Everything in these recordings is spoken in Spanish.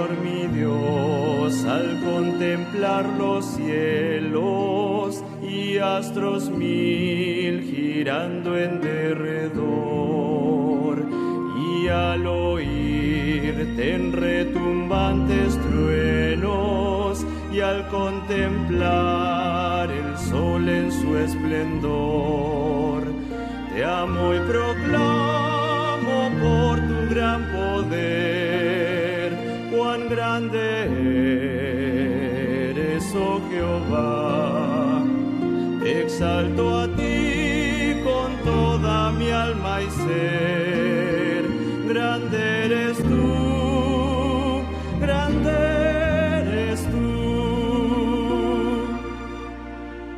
Señor mi Dios, al contemplar los cielos y astros mil girando en derredor, y al oírte en retumbantes truenos, y al contemplar el sol en su esplendor, te amo y proclamo por tu gran poder, cuán grande eres, oh Jehová. Te exalto a ti con toda mi alma y ser, grande eres tú, grande eres tú.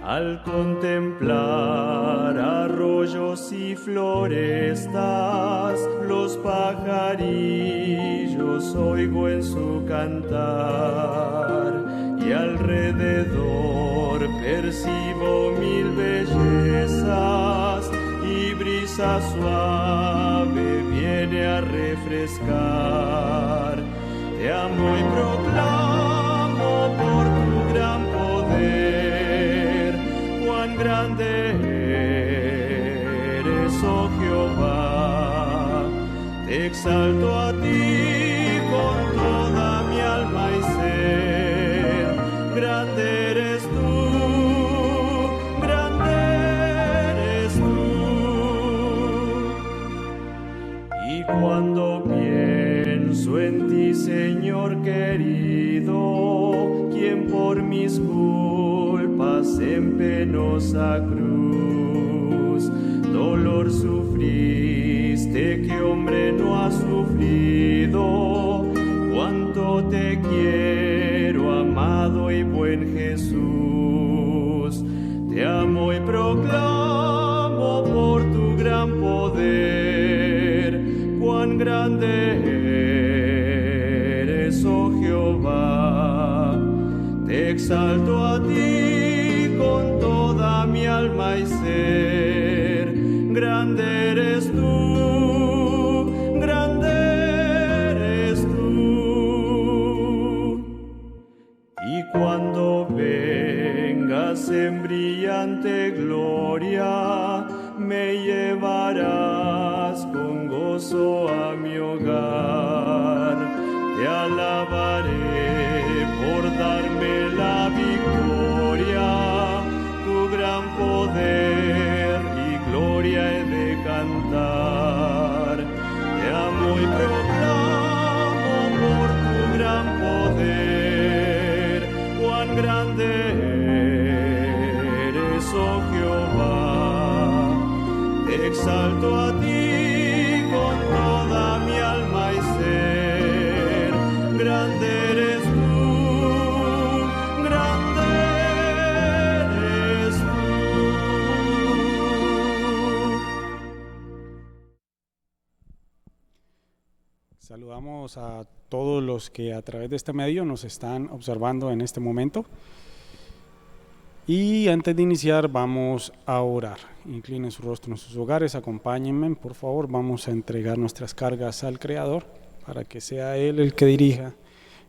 Al contemplar arroyos y florestas, los pajarillos oigo en su cantar, y alrededor percibo mil bellezas, y brisa suave viene a refrescar. Te amo y proclamo por tu gran poder, cuán grande eres, oh Jehová. Te exalto a ti con toda mi alma y ser, grande eres tú, grande eres tú. Y cuando pienso en ti, Señor querido, quien por mis culpas en penosa cruz dolor sufriste que hombre no ha sufrido, cuánto te quiero, amado y buen Jesús. Te amo y proclamo por tu gran poder, cuán grande eres, oh Jehová. Te exalto a ti con toda mi alma y ser, grande eres tú, grande eres tú. Y cuando vengas en brillante gloria, me llevarás con gozo a mi hogar. Te alabaré por darme la victoria, tu gran poder y gloria he de cantar. Te amo y proclamo por tu gran poder, cuán grande eres, oh Jehová. Te exalto a ti con toda mi alma y ser, grande eres tú, grande eres tú. Saludamos a todos los que a través de este medio nos están observando en este momento. Y antes de iniciar vamos a orar. Inclinen su rostro en sus hogares, acompáñenme, por favor. Vamos a entregar nuestras cargas al Creador para que sea Él el que dirija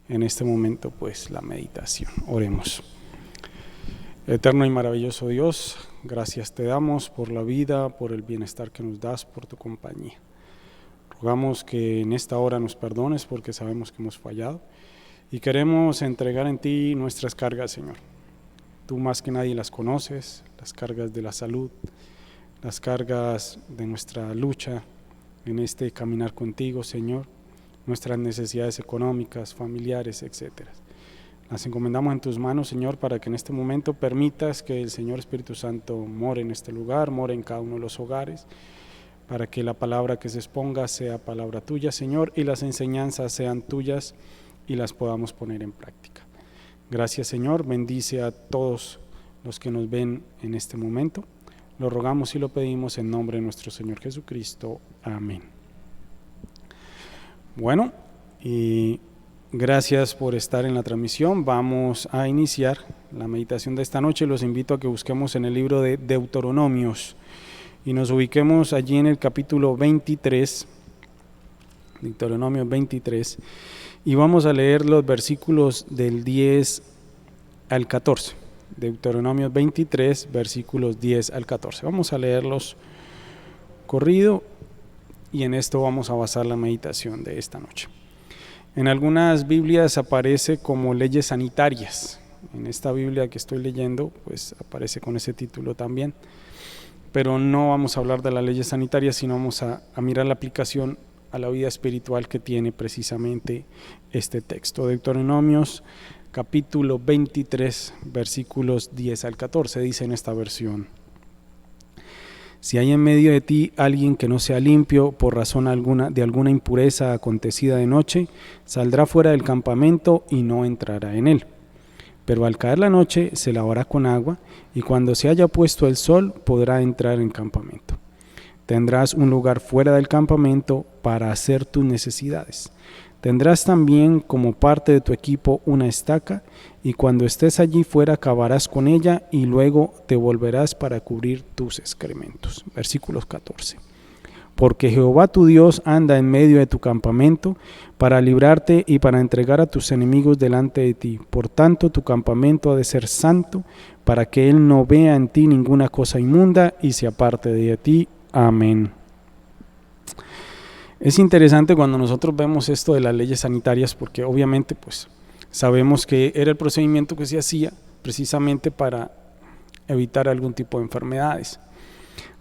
en este momento pues la meditación. Oremos. Eterno y maravilloso Dios, gracias te damos por la vida, por el bienestar que nos das, por tu compañía. Rogamos que en esta hora nos perdones porque sabemos que hemos fallado y queremos entregar en ti nuestras cargas, Señor. Tú más que nadie las conoces, las cargas de la salud, las cargas de nuestra lucha en este caminar contigo, Señor, nuestras necesidades económicas, familiares, etcétera. Las encomendamos en tus manos, Señor, para que en este momento permitas que el Señor Espíritu Santo more en este lugar, more en cada uno de los hogares, para que la palabra que se exponga sea palabra tuya, Señor, y las enseñanzas sean tuyas y las podamos poner en práctica. Gracias, Señor, bendice a todos los que nos ven en este momento. Lo rogamos y lo pedimos en nombre de nuestro Señor Jesucristo. Amén. Bueno, y gracias por estar en la transmisión. Vamos a iniciar la meditación de esta noche. Los invito a que busquemos en el libro de Deuteronomios y nos ubiquemos allí en el capítulo 23, Deuteronomio 23, y vamos a leer los versículos del 10 al 14. Deuteronomio 23, versículos 10 al 14. Vamos a leerlos corrido y en esto vamos a basar la meditación de esta noche. En algunas Biblias aparece como leyes sanitarias. En esta Biblia que estoy leyendo, pues aparece con ese título también. Pero no vamos a hablar de las leyes sanitarias, sino vamos a mirar la aplicación a la vida espiritual que tiene precisamente este texto. Deuteronomios capítulo 23, versículos 10 al 14, dice en esta versión: si hay en medio de ti alguien que no sea limpio por razón alguna de alguna impureza acontecida de noche, saldrá fuera del campamento y no entrará en él. Pero al caer la noche se lavará con agua, y cuando se haya puesto el sol podrá entrar en el campamento. Tendrás un lugar fuera del campamento para hacer tus necesidades. Tendrás también como parte de tu equipo una estaca, y cuando estés allí fuera cavarás con ella y luego te volverás para cubrir tus excrementos. Versículos 14. Porque Jehová tu Dios anda en medio de tu campamento para librarte y para entregar a tus enemigos delante de ti. Por tanto, tu campamento ha de ser santo, para que él no vea en ti ninguna cosa inmunda y se aparte de ti. Amén. Es interesante cuando nosotros vemos esto de las leyes sanitarias, porque obviamente pues sabemos que era el procedimiento que se hacía precisamente para evitar algún tipo de enfermedades.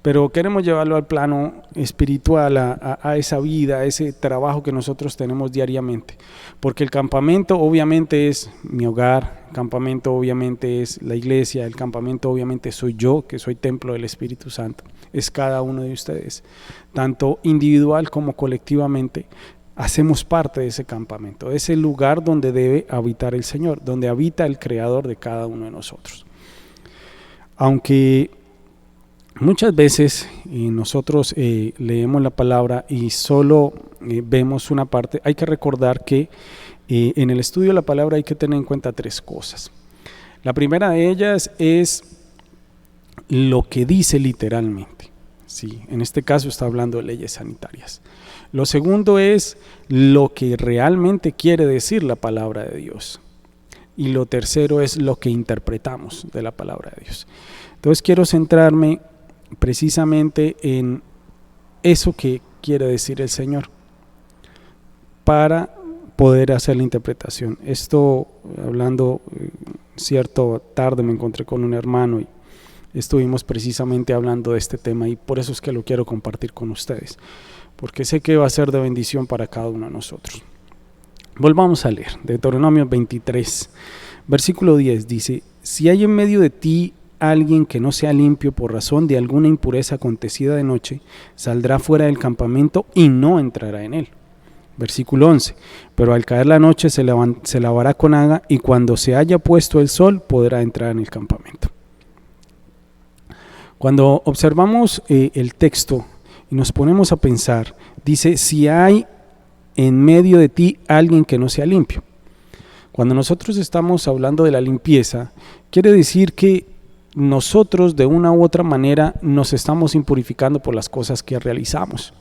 Pero queremos llevarlo al plano espiritual, a esa vida, a ese trabajo que nosotros tenemos diariamente. Porque el campamento obviamente es mi hogar, el campamento obviamente es la iglesia, el campamento obviamente soy yo, que soy templo del Espíritu Santo. Es cada uno de ustedes, tanto individual como colectivamente. Hacemos parte de ese campamento, es el lugar donde debe habitar el Señor, donde habita el Creador de cada uno de nosotros. Aunque muchas veces nosotros leemos la palabra y solo vemos una parte, hay que recordar que en el estudio de la palabra hay que tener en cuenta tres cosas. La primera de ellas es lo que dice literalmente. Sí, en este caso está hablando de leyes sanitarias. Lo segundo es lo que realmente quiere decir la palabra de Dios. Y lo tercero es lo que interpretamos de la palabra de Dios. Entonces quiero centrarme precisamente en eso que quiere decir el Señor para poder hacer la interpretación. Esto, hablando cierta tarde me encontré con un hermano y estuvimos precisamente hablando de este tema, y por eso es que lo quiero compartir con ustedes, porque sé que va a ser de bendición para cada uno de nosotros. Volvamos a leer Deuteronomio 23, versículo 10, dice: si hay en medio de ti alguien que no sea limpio por razón de alguna impureza acontecida de noche, saldrá fuera del campamento y no entrará en él. Versículo 11, pero al caer la noche se lavará con agua, y cuando se haya puesto el sol podrá entrar en el campamento. Cuando observamos el texto y nos ponemos a pensar, dice: si hay en medio de ti alguien que no sea limpio. Cuando nosotros estamos hablando de la limpieza, quiere decir que nosotros de una u otra manera nos estamos impurificando por las cosas que realizamos.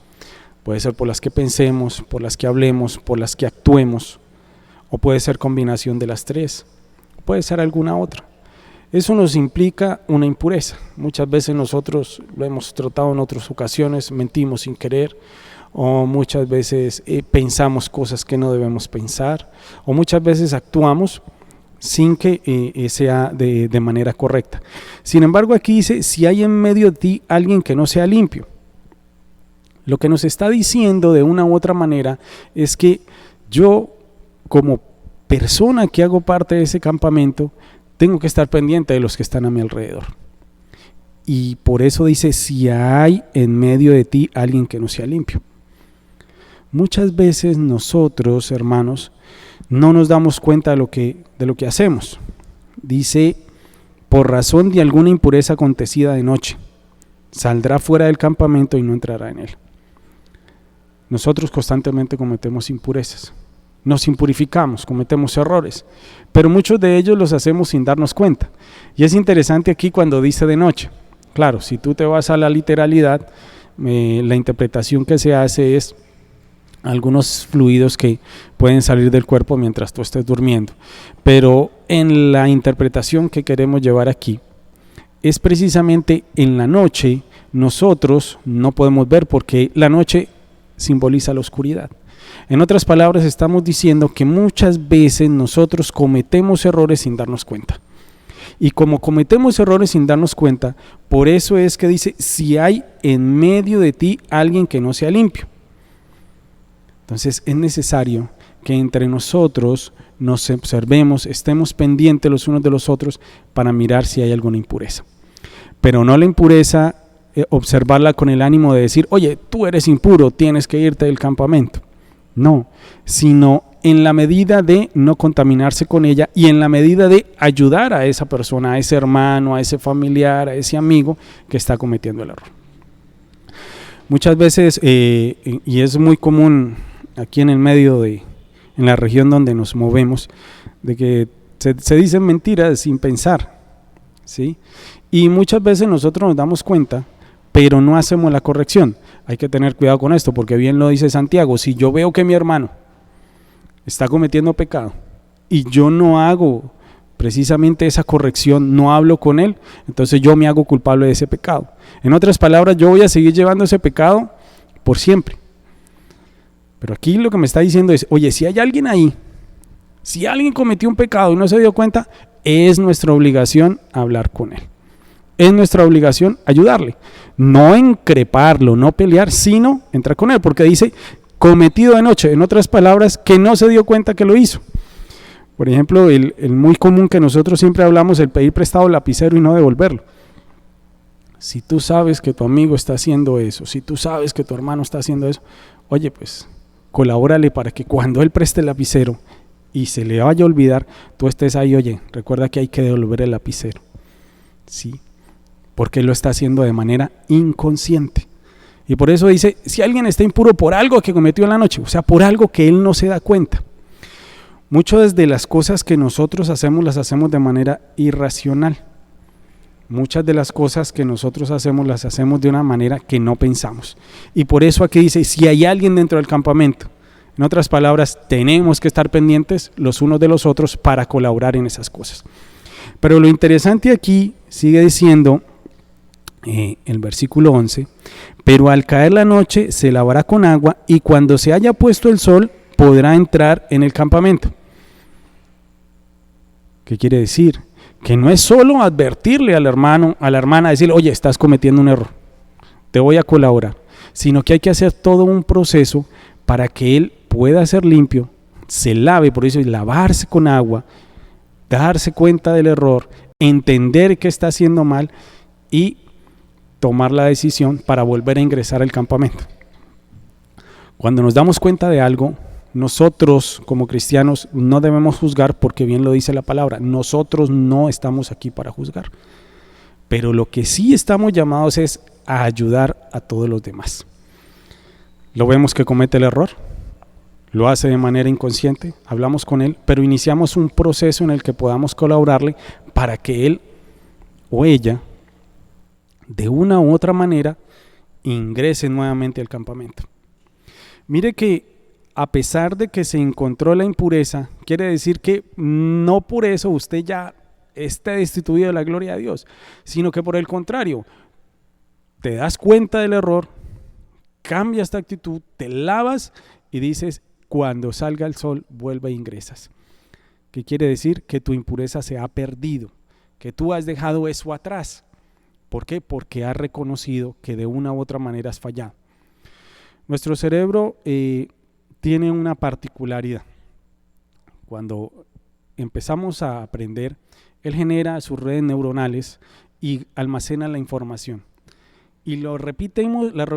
Puede ser por las que pensemos, por las que hablemos, por las que actuemos, o puede ser combinación de las tres, puede ser alguna otra. Eso nos implica una impureza. Muchas veces nosotros lo hemos tratado en otras ocasiones, mentimos sin querer, o muchas veces pensamos cosas que no debemos pensar, o muchas veces actuamos sin que sea de manera correcta. Sin embargo, aquí dice: si hay en medio de ti alguien que no sea limpio. Lo que nos está diciendo de una u otra manera es que yo, como persona que hago parte de ese campamento, tengo que estar pendiente de los que están a mi alrededor. Y por eso dice: si hay en medio de ti alguien que no sea limpio. Muchas veces nosotros, hermanos, no nos damos cuenta de lo que hacemos. Dice: por razón de alguna impureza acontecida de noche, saldrá fuera del campamento y no entrará en él. Nosotros constantemente cometemos impurezas, nos impurificamos, cometemos errores, pero muchos de ellos los hacemos sin darnos cuenta. Y es interesante aquí cuando dice de noche. Claro, si tú te vas a la literalidad, la interpretación que se hace es algunos fluidos que pueden salir del cuerpo mientras tú estés durmiendo. Pero en la interpretación que queremos llevar aquí, es precisamente en la noche nosotros no podemos ver, porque la noche simboliza la oscuridad. En otras palabras, estamos diciendo que muchas veces nosotros cometemos errores sin darnos cuenta. Y como cometemos errores sin darnos cuenta, por eso es que dice, si hay en medio de ti alguien que no sea limpio. Entonces es necesario que entre nosotros nos observemos, estemos pendientes los unos de los otros para mirar si hay alguna impureza. Pero no la impureza, observarla con el ánimo de decir, oye, tú eres impuro, tienes que irte del campamento. No, sino en la medida de no contaminarse con ella y en la medida de ayudar a esa persona, a ese hermano, a ese familiar, a ese amigo que está cometiendo el error. Muchas veces, y es muy común aquí en el medio en la región donde nos movemos, de que se dicen mentiras sin pensar, ¿sí? Y muchas veces nosotros nos damos cuenta, pero no hacemos la corrección. Hay que tener cuidado con esto, porque bien lo dice Santiago, si yo veo que mi hermano está cometiendo pecado y yo no hago precisamente esa corrección, no hablo con él, entonces yo me hago culpable de ese pecado. En otras palabras, yo voy a seguir llevando ese pecado por siempre. Pero aquí lo que me está diciendo es, oye, si hay alguien ahí, si alguien cometió un pecado y no se dio cuenta, es nuestra obligación hablar con él. Es nuestra obligación ayudarle, no increparlo, no pelear, sino entrar con él, porque dice cometido de noche, en otras palabras, que no se dio cuenta que lo hizo. Por ejemplo, el muy común que nosotros siempre hablamos, el pedir prestado lapicero y no devolverlo. Si tú sabes que tu amigo está haciendo eso, si tú sabes que tu hermano está haciendo eso, oye, pues colabórale para que cuando él preste el lapicero y se le vaya a olvidar, tú estés ahí, oye, recuerda que hay que devolver el lapicero. Sí, porque él lo está haciendo de manera inconsciente. Y por eso dice, si alguien está impuro por algo que cometió en la noche, o sea, por algo que él no se da cuenta. Muchas de las cosas que nosotros hacemos, las hacemos de manera irracional. Muchas de las cosas que nosotros hacemos, las hacemos de una manera que no pensamos. Y por eso aquí dice, si hay alguien dentro del campamento, en otras palabras, tenemos que estar pendientes los unos de los otros para colaborar en esas cosas. Pero lo interesante aquí sigue diciendo, el versículo 11, pero al caer la noche se lavará con agua y cuando se haya puesto el sol podrá entrar en el campamento. ¿Qué quiere decir? Que no es solo advertirle al hermano, a la hermana, decirle, oye, estás cometiendo un error, te voy a colaborar, sino que hay que hacer todo un proceso para que él pueda ser limpio, se lave, por eso es lavarse con agua, darse cuenta del error, entender que está haciendo mal y tomar la decisión para volver a ingresar al campamento. Cuando nos damos cuenta de algo, nosotros como cristianos no debemos juzgar, porque bien lo dice la palabra, nosotros no estamos aquí para juzgar, pero lo que sí estamos llamados es a ayudar a todos los demás. Lo vemos que comete el error, lo hace de manera inconsciente, hablamos con él, pero iniciamos un proceso en el que podamos colaborarle para que él o ella de una u otra manera ingrese nuevamente al campamento. Mire que a pesar de que se encontró la impureza, quiere decir que no por eso usted ya está destituido de la gloria de Dios, sino que por el contrario, te das cuenta del error, cambias esta actitud, te lavas y dices, cuando salga el sol, vuelve e ingresas. ¿Qué quiere decir? Que tu impureza se ha perdido, que tú has dejado eso atrás. ¿Por qué? Porque has reconocido que de una u otra manera has fallado. Nuestro cerebro tiene una particularidad. Cuando empezamos a aprender, él genera sus redes neuronales y almacena la información. Y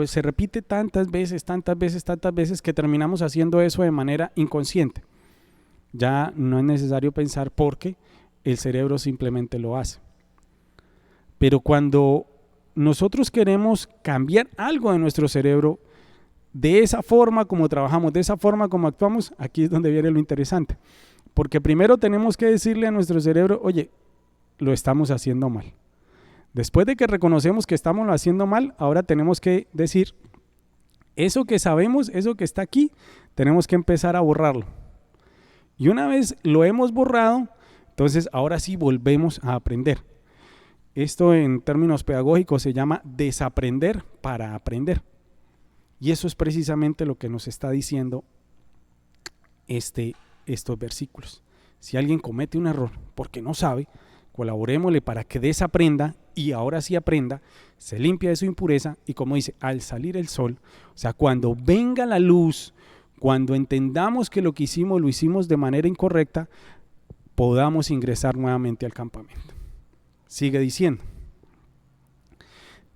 se repite tantas veces que terminamos haciendo eso de manera inconsciente. Ya no es necesario pensar porque el cerebro simplemente lo hace. Pero cuando nosotros queremos cambiar algo de nuestro cerebro, de esa forma como trabajamos, de esa forma como actuamos, aquí es donde viene lo interesante. Porque primero tenemos que decirle a nuestro cerebro, oye, lo estamos haciendo mal. Después de que reconocemos que estamos haciendo mal, ahora tenemos que decir, Eso que sabemos, eso que está aquí, tenemos que empezar a borrarlo. Y una vez lo hemos borrado, entonces ahora sí volvemos a aprender. Esto en términos pedagógicos se llama desaprender para aprender. Y eso es precisamente lo que nos está diciendo estos versículos. Si alguien comete un error porque no sabe, colaborémosle para que desaprenda y ahora sí aprenda, se limpia de su impureza y como dice, al salir el sol, o sea, cuando venga la luz, cuando entendamos que lo que hicimos lo hicimos de manera incorrecta, podamos ingresar nuevamente al campamento. Sigue diciendo,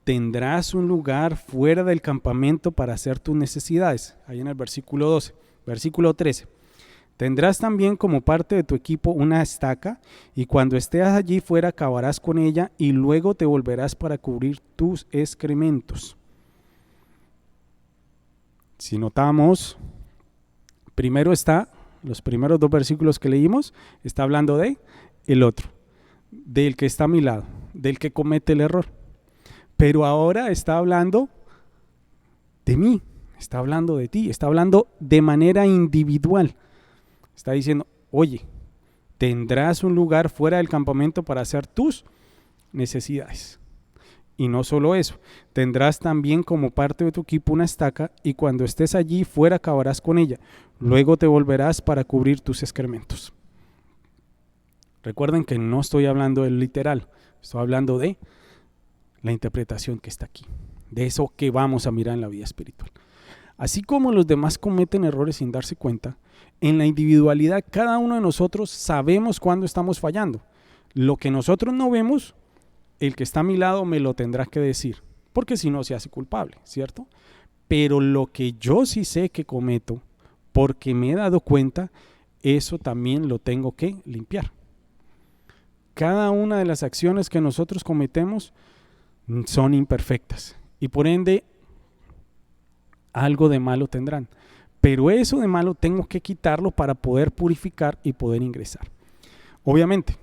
tendrás un lugar fuera del campamento para hacer tus necesidades, ahí en el versículo 12, versículo 13. Tendrás también como parte de tu equipo una estaca y cuando estés allí fuera cavarás con ella y luego te volverás para cubrir tus excrementos. Si notamos, primero está, los primeros 2 versículos que leímos, está hablando de el otro, del que está a mi lado, del que comete el error. Pero ahora está hablando de mí, está hablando de ti, está hablando de manera individual. Está diciendo, oye, tendrás un lugar fuera del campamento para hacer tus necesidades. Y no solo eso, tendrás también como parte de tu equipo una estaca y cuando estés allí fuera cavarás con ella. Luego te volverás para cubrir tus excrementos. Recuerden que no estoy hablando del literal, estoy hablando de la interpretación que está aquí, de eso que vamos a mirar en la vida espiritual. Así como los demás cometen errores sin darse cuenta, en la individualidad cada uno de nosotros sabemos cuándo estamos fallando. Lo que nosotros no vemos, el que está a mi lado me lo tendrá que decir, porque si no se hace culpable, ¿cierto? Pero lo que yo sí sé que cometo, porque me he dado cuenta, eso también lo tengo que limpiar. Cada una de las acciones que nosotros cometemos son imperfectas y por ende algo de malo tendrán. Pero eso de malo tengo que quitarlo para poder purificar y poder ingresar. Obviamente,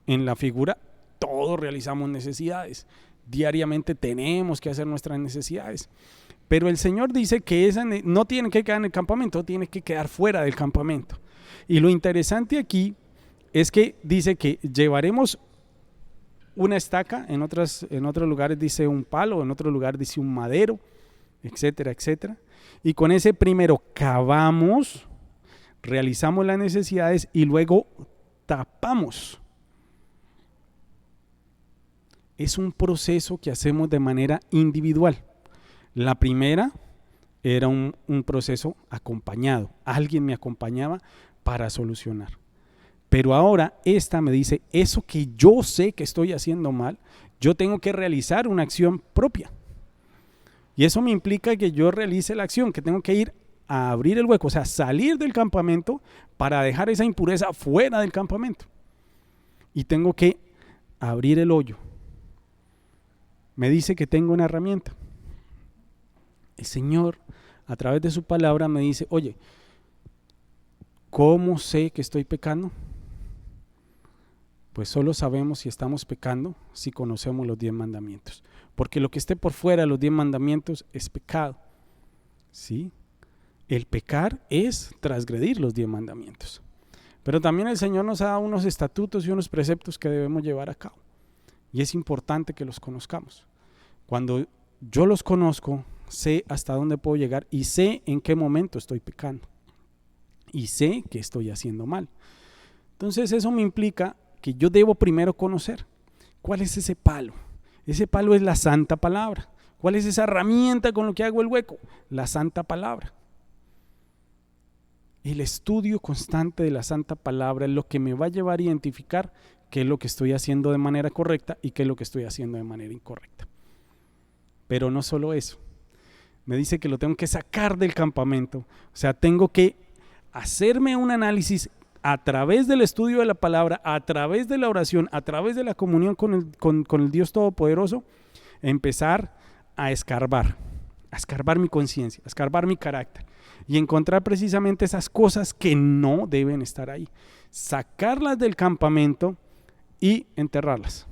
en la figura todos realizamos necesidades. Diariamente tenemos que hacer nuestras necesidades. Pero el Señor dice que esa no tiene que quedar en el campamento, tiene que quedar fuera del campamento. Y lo interesante aquí es que dice que llevaremos una estaca, en otros lugares dice un palo, en otro lugar dice un madero, etcétera, etcétera. Y con ese primero cavamos, realizamos las necesidades y luego tapamos. Es un proceso que hacemos de manera individual. La primera era un proceso acompañado. Alguien me acompañaba para solucionar. Pero ahora esta me dice, eso que yo sé que estoy haciendo mal, yo tengo que realizar una acción propia. Y eso me implica que yo realice la acción, que tengo que ir a abrir el hueco, o sea, salir del campamento para dejar esa impureza fuera del campamento. Y tengo que abrir el hoyo. Me dice que tengo una herramienta. El Señor, a través de su palabra, me dice, oye, ¿cómo sé que estoy pecando? Pues solo sabemos si estamos pecando si conocemos los 10 mandamientos. Porque lo que esté por fuera de los 10 mandamientos es pecado. ¿Sí? El pecar es transgredir los 10 mandamientos. Pero también el Señor nos ha dado unos estatutos y unos preceptos que debemos llevar a cabo. Y es importante que los conozcamos. Cuando yo los conozco, sé hasta dónde puedo llegar y sé en qué momento estoy pecando. Y sé que estoy haciendo mal. Entonces eso me implica que yo debo primero conocer cuál es ese palo. Ese palo es la santa palabra. ¿Cuál es esa herramienta con lo que hago el hueco? La santa palabra. El estudio constante de la santa palabra es lo que me va a llevar a identificar qué es lo que estoy haciendo de manera correcta y qué es lo que estoy haciendo de manera incorrecta. Pero no solo eso. Me dice que lo tengo que sacar del campamento. O sea, tengo que hacerme un análisis a través del estudio de la palabra, a través de la oración, a través de la comunión con el Dios Todopoderoso, empezar a escarbar mi conciencia, a escarbar mi carácter y encontrar precisamente esas cosas que no deben estar ahí, sacarlas del campamento y enterrarlas.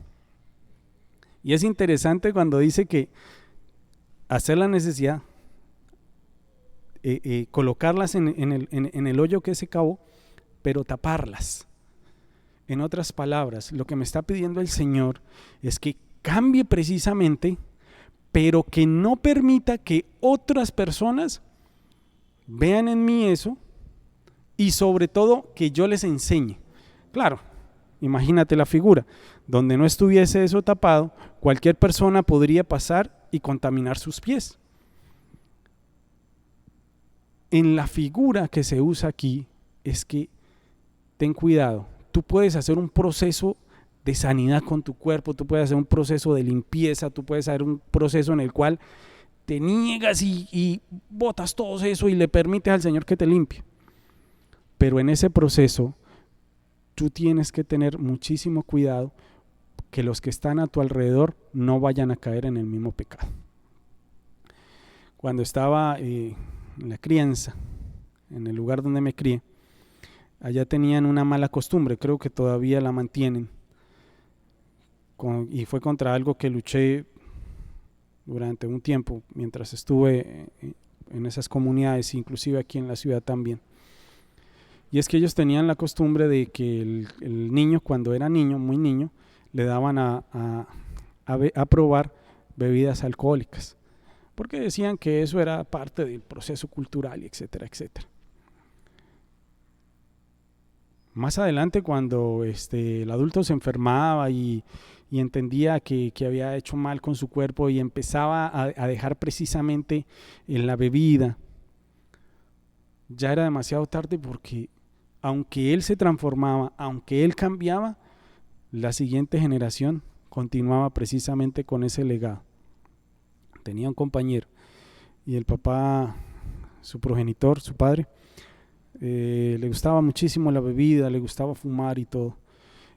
Y es interesante cuando dice que hacer la necesidad colocarlas en el hoyo que se cavó, pero taparlas. En otras palabras, lo que me está pidiendo el Señor es que cambie precisamente, pero que no permita que otras personas vean en mí eso, y sobre todo que yo les enseñe. Claro, imagínate la figura, donde no estuviese eso tapado, cualquier persona podría pasar y contaminar sus pies. En la figura que se usa aquí es que ten cuidado, tú puedes hacer un proceso de sanidad con tu cuerpo, tú puedes hacer un proceso de limpieza, tú puedes hacer un proceso en el cual te niegas y botas todo eso y le permites al Señor que te limpie. Pero en ese proceso tú tienes que tener muchísimo cuidado que los que están a tu alrededor no vayan a caer en el mismo pecado. Cuando estaba en la crianza, en el lugar donde me crié, allá tenían una mala costumbre, creo que todavía la mantienen, y fue contra algo que luché durante un tiempo mientras estuve en esas comunidades, inclusive aquí en la ciudad también. Y es que ellos tenían la costumbre de que el niño, cuando era niño, muy niño, le daban a probar bebidas alcohólicas, porque decían que eso era parte del proceso cultural, etcétera, etcétera. Más adelante, cuando el adulto se enfermaba y entendía que había hecho mal con su cuerpo y empezaba a dejar precisamente en la bebida, ya era demasiado tarde, porque aunque él se transformaba, aunque él cambiaba, la siguiente generación continuaba precisamente con ese legado. Tenía un compañero y el papá, su progenitor, su padre, le gustaba muchísimo la bebida, le gustaba fumar y todo.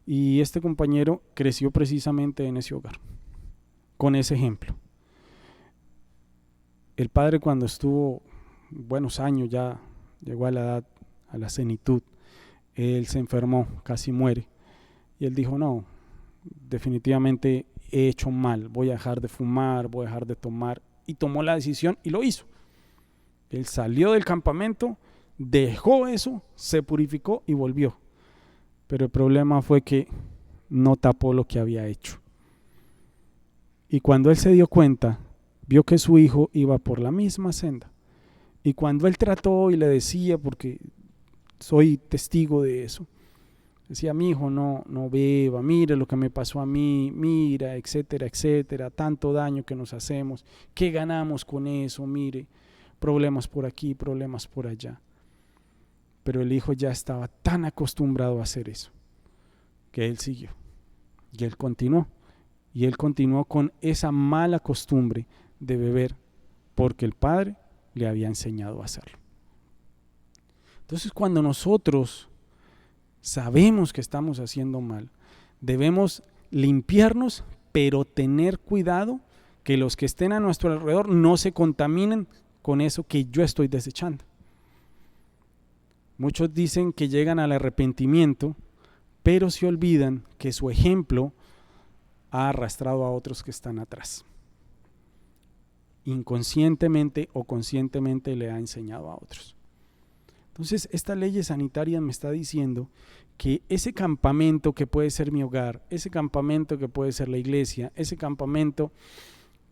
Y este compañero creció precisamente en ese hogar, con ese ejemplo. El padre, cuando estuvo buenos años, ya llegó a la edad, a la senitud, él se enfermó, casi muere. Y él dijo, no, definitivamente he hecho mal, voy a dejar de fumar, voy a dejar de tomar. Y tomó la decisión y lo hizo. Él salió del campamento, dejó eso, se purificó y volvió. Pero el problema fue que no tapó lo que había hecho. Y cuando él se dio cuenta, vio que su hijo iba por la misma senda. Y cuando él trató y le decía, porque soy testigo de eso, decía, mi hijo, no beba, mire lo que me pasó a mí, mira, etcétera, etcétera, tanto daño que nos hacemos, ¿qué ganamos con eso? Mire, problemas por aquí, problemas por allá. Pero el hijo ya estaba tan acostumbrado a hacer eso, que él siguió, y él continuó con esa mala costumbre de beber, porque el padre le había enseñado a hacerlo. Entonces, cuando nosotros sabemos que estamos haciendo mal, debemos limpiarnos, pero tener cuidado que los que estén a nuestro alrededor no se contaminen con eso que yo estoy desechando. Muchos dicen que llegan al arrepentimiento, pero se olvidan que su ejemplo ha arrastrado a otros que están atrás. Inconscientemente o conscientemente le ha enseñado a otros. Entonces, esta ley sanitaria me está diciendo que ese campamento que puede ser mi hogar, ese campamento que puede ser la iglesia, ese campamento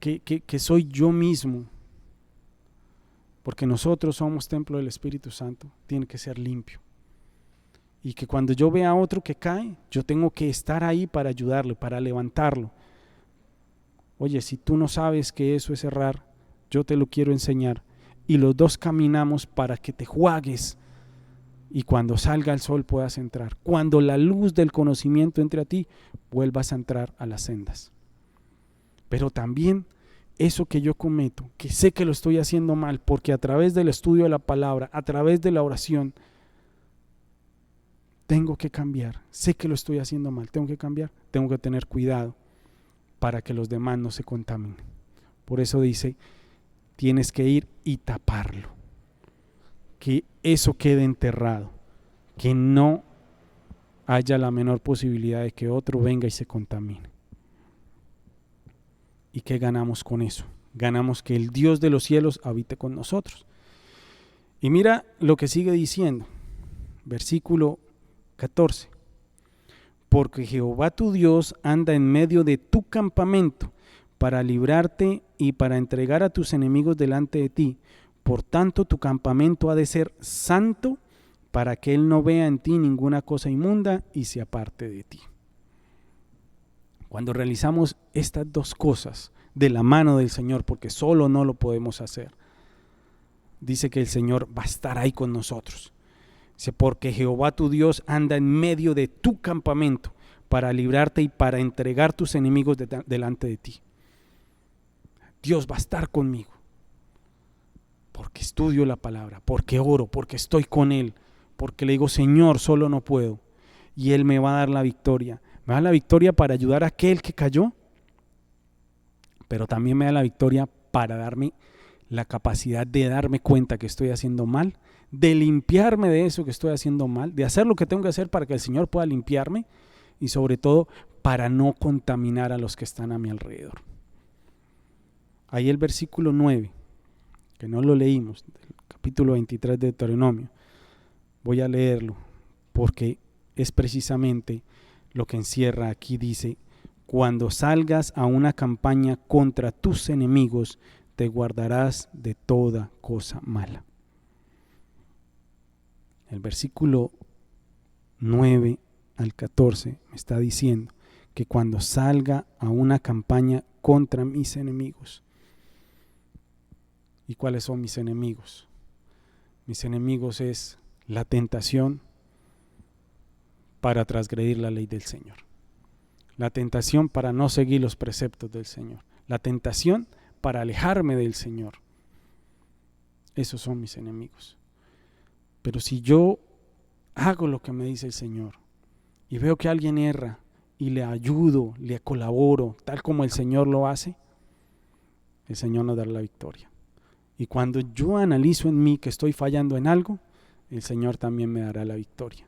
que soy yo mismo, porque nosotros somos templo del Espíritu Santo, tiene que ser limpio. Y que cuando yo vea a otro que cae, yo tengo que estar ahí para ayudarlo, para levantarlo. Oye, si tú no sabes que eso es errar, yo te lo quiero enseñar. Y los dos caminamos para que te juegues y cuando salga el sol puedas entrar. Cuando la luz del conocimiento entre a ti, vuelvas a entrar a las sendas. Pero también eso que yo cometo, que sé que lo estoy haciendo mal, porque a través del estudio de la palabra, a través de la oración, tengo que cambiar. Sé que lo estoy haciendo mal, tengo que cambiar, tengo que tener cuidado para que los demás no se contaminen. Por eso dice, tienes que ir y taparlo, que eso quede enterrado, que no haya la menor posibilidad de que otro venga y se contamine. ¿Y qué ganamos con eso? Ganamos que el Dios de los cielos habite con nosotros. Y mira lo que sigue diciendo, versículo 14. Porque Jehová tu Dios anda en medio de tu campamento para librarte y para entregar a tus enemigos delante de ti. Por tanto, tu campamento ha de ser santo para que Él no vea en ti ninguna cosa inmunda y se aparte de ti. Cuando realizamos estas dos cosas de la mano del Señor, porque solo no lo podemos hacer, dice que el Señor va a estar ahí con nosotros. Dice, porque Jehová tu Dios anda en medio de tu campamento para librarte y para entregar tus enemigos delante de ti. Dios va a estar conmigo, porque estudio la palabra, porque oro, porque estoy con Él, porque le digo, Señor, solo no puedo, y Él me va a dar la victoria. Me da la victoria para ayudar a aquel que cayó, pero también me da la victoria para darme la capacidad de darme cuenta que estoy haciendo mal, de limpiarme de eso que estoy haciendo mal, de hacer lo que tengo que hacer para que el Señor pueda limpiarme y sobre todo para no contaminar a los que están a mi alrededor. Ahí el versículo 9, que no lo leímos, del capítulo 23 de Deuteronomio, voy a leerlo porque es precisamente lo que encierra aquí. Dice, cuando salgas a una campaña contra tus enemigos, te guardarás de toda cosa mala. El versículo 9 al 14 me está diciendo que cuando salga a una campaña contra mis enemigos. ¿Y cuáles son mis enemigos? Mis enemigos es la tentación para transgredir la ley del Señor, la tentación para no seguir los preceptos del Señor, la tentación para alejarme del Señor. Esos son mis enemigos. Pero si yo hago lo que me dice el Señor y veo que alguien erra y le ayudo, le colaboro, tal como el Señor lo hace, el Señor nos dará la victoria. Y cuando yo analizo en mí que estoy fallando en algo, el Señor también me dará la victoria.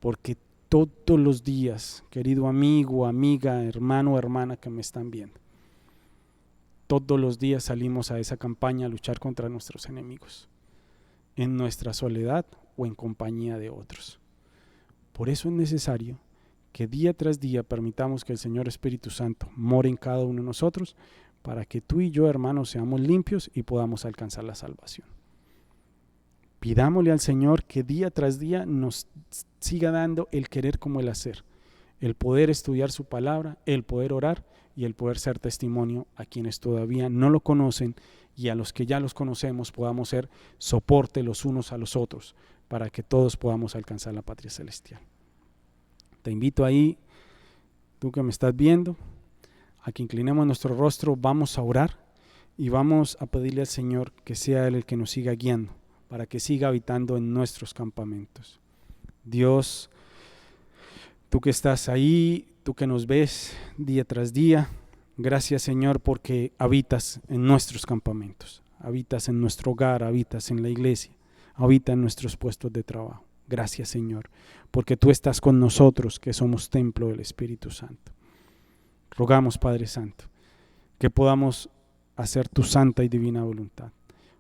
Porque todos los días, querido amigo, amiga, hermano o hermana que me están viendo, todos los días salimos a esa campaña a luchar contra nuestros enemigos, en nuestra soledad o en compañía de otros. Por eso es necesario que día tras día permitamos que el Señor Espíritu Santo more en cada uno de nosotros, para que tú y yo, hermanos, seamos limpios y podamos alcanzar la salvación. Pidámosle al Señor que día tras día nos siga dando el querer como el hacer, el poder estudiar su palabra, el poder orar y el poder ser testimonio a quienes todavía no lo conocen, y a los que ya los conocemos podamos ser soporte los unos a los otros para que todos podamos alcanzar la patria celestial. Te invito ahí, tú que me estás viendo, a que inclinemos nuestro rostro, vamos a orar y vamos a pedirle al Señor que sea Él el que nos siga guiando, para que siga habitando en nuestros campamentos. Dios, tú que estás ahí, tú que nos ves día tras día, gracias Señor porque habitas en nuestros campamentos, habitas en nuestro hogar, habitas en la iglesia, habitas en nuestros puestos de trabajo. Gracias Señor, porque tú estás con nosotros que somos templo del Espíritu Santo. Rogamos, Padre Santo, que podamos hacer tu santa y divina voluntad.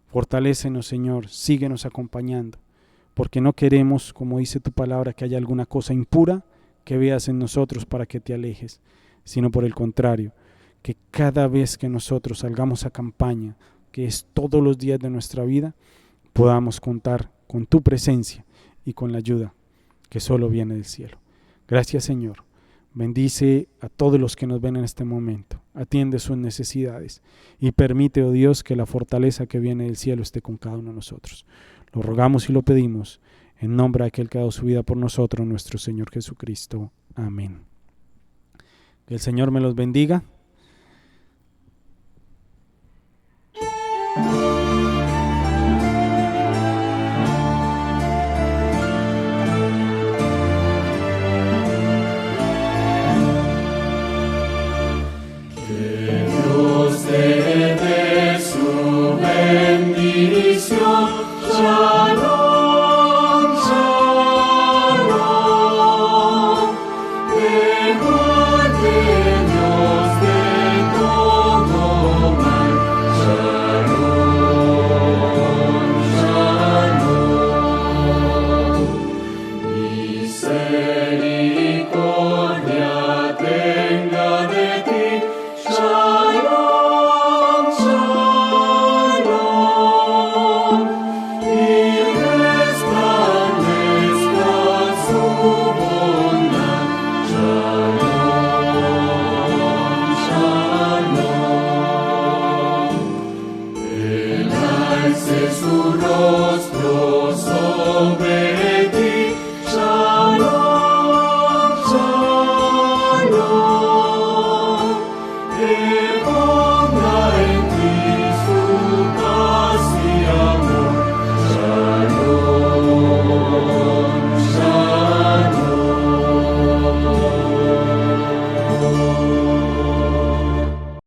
Fortalécenos, Señor, síguenos acompañando, porque no queremos, como dice tu palabra, que haya alguna cosa impura que veas en nosotros para que te alejes, sino por el contrario, que cada vez que nosotros salgamos a campaña, que es todos los días de nuestra vida, podamos contar con tu presencia y con la ayuda que solo viene del cielo. Gracias, Señor. Bendice a todos los que nos ven en este momento, atiende sus necesidades y permite, oh Dios, que la fortaleza que viene del cielo esté con cada uno de nosotros. Lo rogamos y lo pedimos en nombre de aquel que ha dado su vida por nosotros, nuestro Señor Jesucristo. Amén. Que el Señor me los bendiga. Shalom, de Señor.